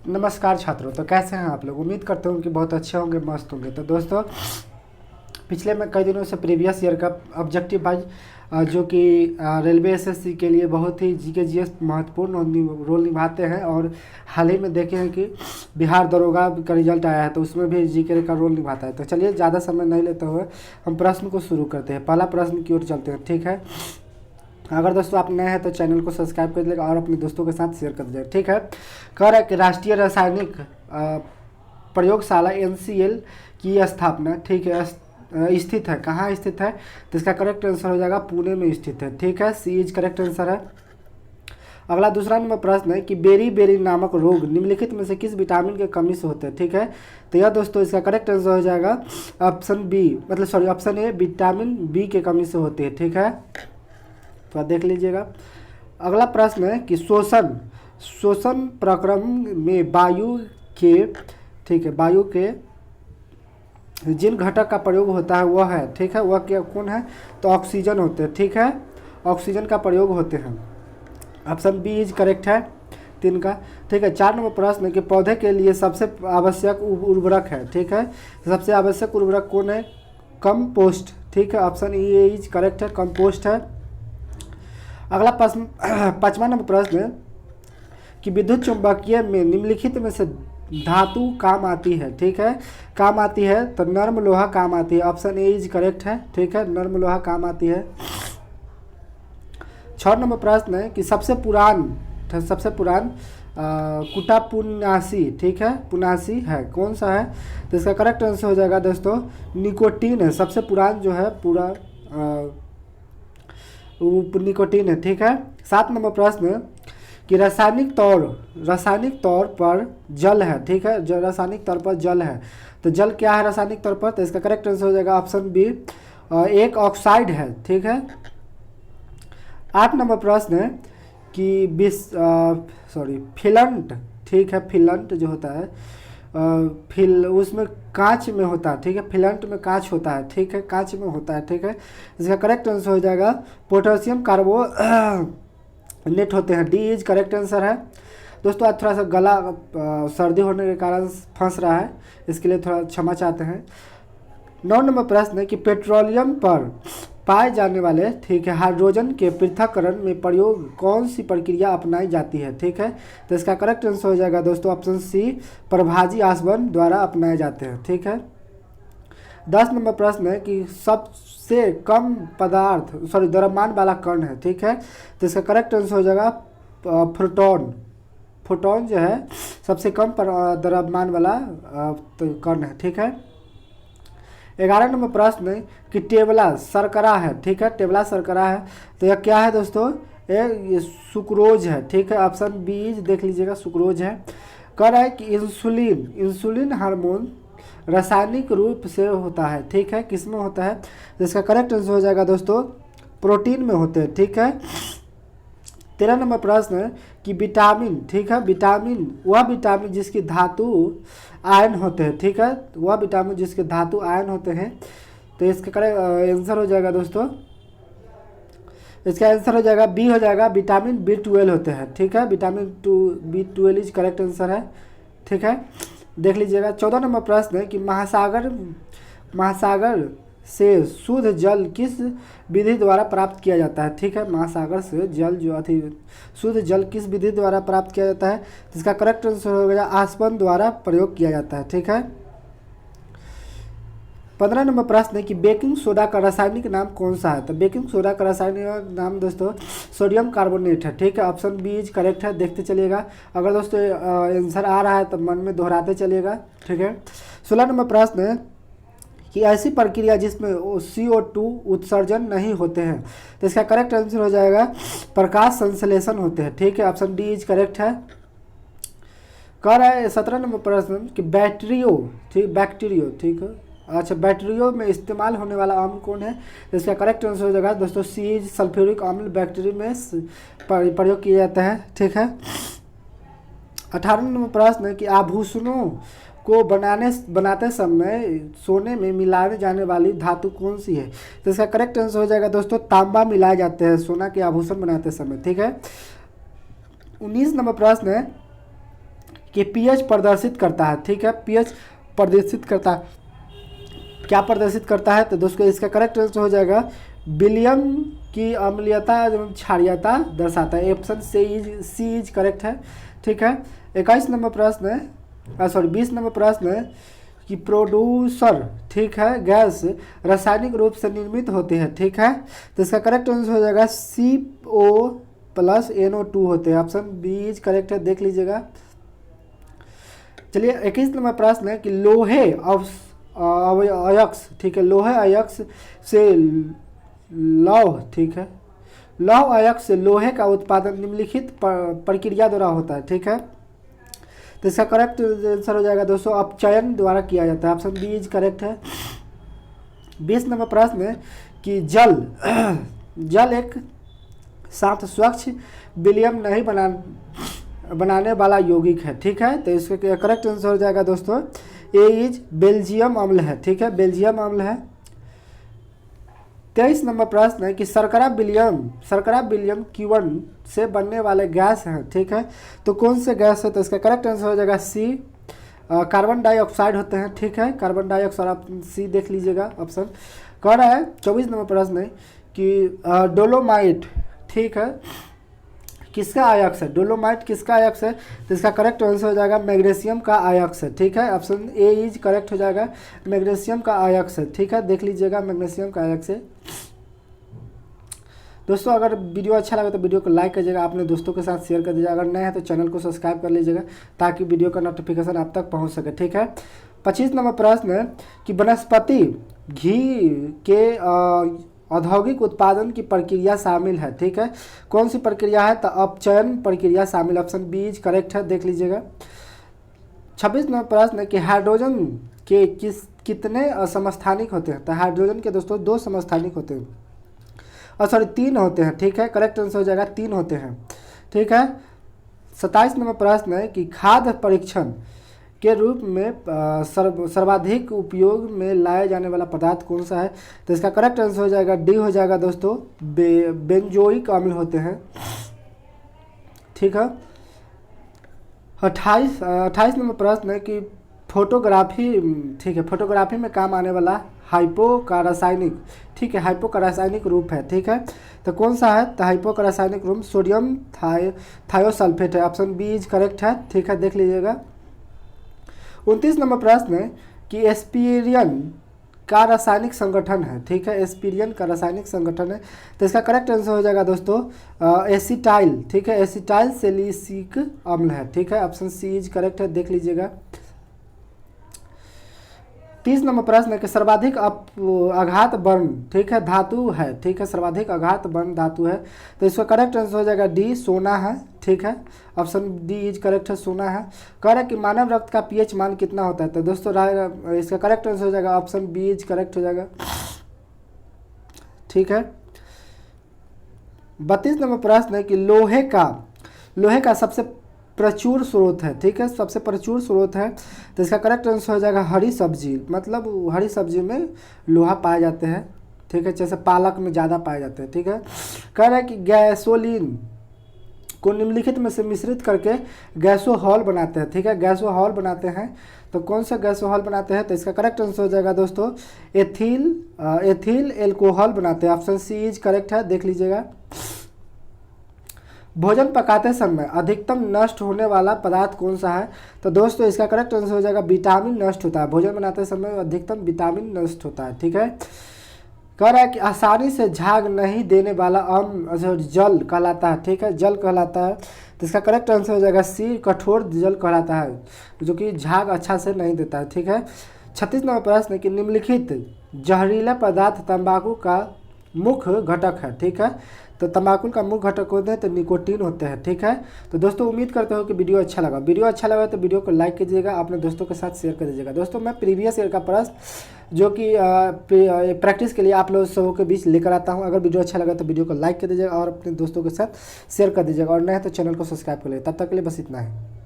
नमस्कार छात्रों। तो कैसे हैं आप लोग? उम्मीद करते हूँ कि बहुत अच्छे होंगे, मस्त होंगे। तो दोस्तों, पिछले मैं कई दिनों से प्रीवियस ईयर का ऑब्जेक्टिव वाइज जो कि रेलवे एसएससी के लिए बहुत ही जीके जीएस महत्वपूर्ण रोल निभाते हैं, और हाल ही में देखे हैं कि बिहार दरोगा का रिजल्ट आया है, तो उसमें भी जीके का रोल निभाता है। तो चलिए ज़्यादा समय नहीं लेते हुए हम प्रश्न को शुरू करते हैं। पहला प्रश्न की ओर चलते हैं, ठीक है। अगर दोस्तों आप नए हैं तो चैनल को सब्सक्राइब कर दीजिएगा और अपने दोस्तों के साथ शेयर कर दीजिएगा, ठीक है। कह रहा है कि राष्ट्रीय रासायनिक प्रयोगशाला एनसीएल की स्थापना, ठीक है, स्थित है, कहाँ स्थित है? तो इसका करेक्ट आंसर हो जाएगा पुणे में स्थित है, ठीक है। सी इज करेक्ट आंसर है। अगला दूसरा नंबर प्रश्न है कि बेरी बेरी नामक रोग निम्नलिखित में से किस विटामिन के कमी से होते हैं, ठीक है। तो यह दोस्तों इसका करेक्ट आंसर हो जाएगा ऑप्शन बी, मतलब sorry option A, vitamin B के कमी से होती है, ठीक है। तो आप देख लीजिएगा। अगला प्रश्न है कि शोषण शोषण प्रक्रम में वायु के, ठीक है, वायु के जिन घटक का प्रयोग होता है वह है, ठीक है, वह क्या कौन है? तो ऑक्सीजन होते हैं, ठीक है, ऑक्सीजन का प्रयोग होते हैं। ऑप्शन बी इज करेक्ट है 3 का, ठीक है। 4 नंबर प्रश्न है कि पौधे के लिए सबसे आवश्यक उर्वरक है, ठीक है। सबसे आवश्यक उर्वरक कौन है? कंपोस्ट, ठीक है। ऑप्शन ए इज करेक्ट है, कंपोस्ट है। अगला प्रश्न 5वां नंबर प्रश्न है कि विद्युत चुंबकीय में निम्नलिखित में से धातु काम आती है, ठीक है, काम आती है। तो नर्म लोहा काम आती है, ऑप्शन ए इज करेक्ट है, ठीक है, नर्म लोहा काम आती है। 6 नंबर प्रश्न है कि सबसे पुरान कुटा पुनासी, ठीक है, पुनासी है, कौन सा है? तो इसका करेक्ट आंसर हो जाएगा दोस्तों निकोटीन है। सबसे पुरान जो है पूरा निकोटीन है, ठीक है। 7 नंबर प्रश्न कि रासायनिक तौर पर जल है, ठीक है, रासायनिक तौर पर जल है। तो जल क्या है रासायनिक तौर पर? तो इसका करेक्ट आंसर हो जाएगा ऑप्शन बी, एक ऑक्साइड है, ठीक है। 8 नंबर प्रश्न है कि फिलंट, ठीक है, फिलंट जो होता है उसमें कांच में होता है, ठीक है, फिलंट में कांच होता है, ठीक है, कांच में होता है, ठीक है। इसका करेक्ट आंसर हो जाएगा पोटेशियम कार्बो नेट होते हैं, डी इज करेक्ट आंसर है। दोस्तों आज थोड़ा सा गला सर्दी होने के कारण फंस रहा है, इसके लिए थोड़ा क्षमा चाहते हैं। 9 नंबर प्रश्न है कि पेट्रोलियम पर पाए जाने वाले, ठीक है, हाइड्रोजन के पृथक्करण में प्रयोग कौन सी प्रक्रिया अपनाई जाती है, ठीक है। तो इसका करेक्ट आंसर हो जाएगा दोस्तों ऑप्शन सी, प्रभाजी आसवन द्वारा अपनाए जाते हैं, ठीक है। 10 नंबर प्रश्न है कि सबसे कम द्रव्यमान वाला कण है, ठीक है। तो इसका करेक्ट आंसर हो जाएगा फोटोन जो है सबसे कम द्रव्यमान वाला कण है, ठीक है। 11 नंबर प्रश्न है कि टेबला शर्करा है, ठीक है, टेबला शर्करा है। तो यह क्या है दोस्तों? ये सुक्रोज है, ठीक है, ऑप्शन बी देख लीजिएगा, सुक्रोज है। कह रहा है कि इंसुलिन हार्मोन रासायनिक रूप से होता है, ठीक है, किस में होता है? तो इसका करेक्ट आंसर हो जाएगा दोस्तों प्रोटीन में होते हैं, ठीक है। 13 नंबर प्रश्न है कि विटामिन, ठीक है, वह विटामिन जिसकी धातु आयन होते हैं, ठीक है, वह विटामिन जिसके धातु आयन होते हैं। तो इसका करेक्ट आंसर हो जाएगा दोस्तों, इसका आंसर हो जाएगा बी, हो जाएगा विटामिन B12 होते हैं, ठीक है, vitamin B12 is correct answer है, ठीक है, देख लीजिएगा। 14 नंबर प्रश्न है कि महासागर से शुद्ध जल किस विधि द्वारा प्राप्त किया जाता है, ठीक है, महासागर से जल शुद्ध जल किस विधि द्वारा प्राप्त किया जाता है? जिसका करेक्ट आंसर हो गया आसवन द्वारा प्रयोग किया जाता है, ठीक है। 15 नंबर प्रश्न है कि बेकिंग सोडा का रासायनिक नाम कौन सा है? तो बेकिंग सोडा का रासायनिक नाम दोस्तों सोडियम कार्बोनेट है, ठीक है, ऑप्शन बी इज करेक्ट है, देखते चलिएगा। अगर दोस्तों आंसर आ रहा है तो मन में दोहराते चलिएगा, ठीक है। 16 नंबर प्रश्न है कि ऐसी प्रक्रिया जिसमें CO2 उत्सर्जन नहीं होते हैं। तो इसका करेक्ट आंसर हो जाएगा प्रकाश संश्लेषण होते हैं, ठीक है, ऑप्शन डी इज करेक्ट है। कह रहा है 17 नंबर प्रश्न कि बैक्टीरियो, ठीक है, अच्छा, बैक्टीरियो में इस्तेमाल होने वाला अम्ल कौन है? तो इसका करेक्ट आंसर हो जाएगा दोस्तों सी इज सल्फ्यूरिक अम्ल, बैक्टीरिया में प्रयोग किया जाता है, ठीक है। 18 नंबर प्रश्न है कि आभूषणों को बनाते समय सोने में मिलाए जाने वाली धातु कौन सी है? तो इसका करेक्ट आंसर हो जाएगा दोस्तों तांबा मिलाए जाते हैं सोना के आभूषण बनाते समय, ठीक है। 19 नंबर प्रश्न है कि पीएच प्रदर्शित करता है, ठीक है, पीएच प्रदर्शित करता है, क्या प्रदर्शित करता है? तो दोस्तों इसका करेक्ट आंसर हो जाएगा विलियम की अम्लीयता एवं क्षारीयता दर्शाता है। ऑप्शन सी इज करेक्ट है, ठीक है। 21 नंबर प्रश्न है, सॉरी 20 नंबर प्रश्न है कि प्रोड्यूसर, ठीक है, गैस रासायनिक रूप से निर्मित होते हैं, ठीक है। तो इसका करेक्ट आंसर हो जाएगा CO प्लस NO2 होते हैं। ऑप्शन बी इज करेक्ट है, देख लीजिएगा। चलिए 21 नंबर प्रश्न है कि लोहे अयस्क, ठीक है, लोहे अयस्क से लौह, ठीक है, लौह अयस्क से लोहे का उत्पादन निम्नलिखित प्रक्रिया द्वारा होता है, ठीक है। तो इसका करेक्ट आंसर हो जाएगा दोस्तों अपचयन द्वारा किया जाता है। ऑप्शन बी इज करेक्ट है। 20 नंबर प्रश्न है कि जल जल एक साथ स्वच्छ विलियम नहीं बनाने वाला यौगिक है, ठीक है। तो इसका करेक्ट आंसर हो जाएगा दोस्तों ए इज बेल्जियम अम्ल है, ठीक है, बेल्जियम अम्ल है। 23 नंबर प्रश्न है कि शर्करा विलियम Q1 से बनने वाले गैस हैं, ठीक है। तो कौन से गैस है? तो इसका करेक्ट आंसर हो जाएगा सी कार्बन डाइऑक्साइड होते हैं, ठीक है, कार्बन डाइऑक्साइड। आप सी देख लीजिएगा ऑप्शन। कह रहा है 24 नंबर प्रश्न है कि डोलोमाइट, ठीक है, किसका अयस्क है? डोलोमाइट किसका अयस्क है? तो इसका करेक्ट आंसर हो जाएगा मैग्नीशियम का अयस्क है, ठीक है। ऑप्शन ए इज करेक्ट हो जाएगा, मैग्नीशियम का अयस्क है, ठीक है, देख लीजिएगा मैग्नीशियम का अयस्क है। दोस्तों अगर वीडियो अच्छा लगे तो वीडियो को लाइक कीजिएगा, अपने दोस्तों के साथ शेयर कर दीजिएगा, अगर नए हैं तो चैनल को सब्सक्राइब कर लीजिएगा ताकि वीडियो का नोटिफिकेशन आप तक पहुंच सके, ठीक है। 25 नंबर प्रश्न है कि वनस्पति घी के औद्योगिक उत्पादन की प्रक्रिया शामिल है, ठीक है, कौन सी प्रक्रिया है? तो अपचयन प्रक्रिया शामिल। ऑप्शन बी इज करेक्ट है, देख लीजिएगा। 26 नंबर प्रश्न है कि हाइड्रोजन के कितने समस्थानिक होते हैं? तो हाइड्रोजन के दोस्तों 2 समस्थानिक होते हैं, और सॉरी 3 होते हैं, ठीक है, करेक्ट आंसर हो जाएगा 3 होते हैं, ठीक है। 27 नंबर प्रश्न है कि खाद्य परीक्षण के रूप में सर्वाधिक उपयोग में लाया जाने वाला पदार्थ कौन सा है? तो इसका करेक्ट आंसर हो जाएगा डी हो जाएगा दोस्तों बेंजोइक अम्ल होते हैं, ठीक है। 28 नंबर प्रश्न है कि फोटोग्राफी, ठीक है, फोटोग्राफी में काम आने वाला हाइपो का रासायनिक, ठीक है, हाइपो का रासायनिक रूप है, ठीक है। तो कौन सा है? तो हाइपो का रासायनिक रूप सोडियम थायोसल्फेट है। ऑप्शन बी इज करेक्ट है, ठीक है, देख लीजिएगा। 29 नंबर प्रश्न है कि एस्पिरिन का रासायनिक संगठन है, ठीक है, एस्पिरिन का रासायनिक संगठन है। तो इसका करेक्ट आंसर हो जाएगा दोस्तों एसिटाइल, ठीक है, एसिटाइल सैलिसिलिक अम्ल है, ठीक है, ऑप्शन सी इज करेक्ट है, देख लीजिएगा। 30 नंबर प्रश्न है कि सर्वाधिक आघात बर्न, ठीक है, धातु है, ठीक है, सर्वाधिक आघात बर्न धातु है। तो इसका करेक्ट आंसर हो जाएगा डी सोना है, ठीक है, ऑप्शन डी इज करेक्ट है, सोना है। कह रहा है कि मानव रक्त का पीएच मान कितना होता है? तो दोस्तों इसका करेक्ट आंसर हो जाएगा ऑप्शन बी इज करेक्ट हो जाएगा, ठीक है। 32 नंबर प्रश्न है कि लोहे का सबसे प्रचुर स्रोत है, ठीक है, सबसे प्रचुर स्रोत है। तो इसका करेक्ट आंसर हो जाएगा हरी सब्जी, मतलब हरी सब्जी में लोहा पाए जाते हैं, ठीक है, जैसे पालक में ज़्यादा पाए जाते हैं, ठीक है। कह रहा है कि गैसोलीन को निम्नलिखित में से मिश्रित करके गैसोहॉल बनाते हैं, ठीक है, गैसोहॉल बनाते हैं। तो कौन सा गैसोहॉल बनाते हैं? तो इसका करेक्ट आंसर हो जाएगा दोस्तों एथिल एल्कोहल बनाते हैं। ऑप्शन सी इज करेक्ट है, देख लीजिएगा। भोजन पकाते समय अधिकतम नष्ट होने वाला पदार्थ कौन सा है? तो दोस्तों इसका करेक्ट आंसर हो जाएगा विटामिन नष्ट होता है, भोजन बनाते समय अधिकतम विटामिन नष्ट होता है, ठीक है। कह रहा है कि आसानी से झाग नहीं देने वाला अम्ल जल कहलाता है, ठीक है, जल कहलाता है। तो इसका करेक्ट आंसर हो जाएगा सी कठोर जल कहलाता है, जो कि झाग अच्छा से नहीं देता है, ठीक है। 36 नंबर प्रश्न है कि निम्नलिखित जहरीला पदार्थ तंबाकू का मुख्य घटक है, ठीक है। तो तंबाकू का मुख्य घटक होते हैं तो निकोटीन होते हैं, ठीक है। तो दोस्तों उम्मीद करते हो कि वीडियो अच्छा लगा तो वीडियो को लाइक कीजिएगा, अपने दोस्तों के साथ शेयर कर दीजिएगा। दोस्तों मैं प्रीवियस ईयर का प्रश्न जो कि प्रैक्टिस के लिए आप लोग सबों के बीच लेकर आता हूं। अगर वीडियो अच्छा लगा तो वीडियो को लाइक कर दीजिएगा और अपने दोस्तों के साथ शेयर कर दीजिएगा, और नए तो चैनल को सब्सक्राइब कर लीजिए। तब तक के लिए बस इतना है।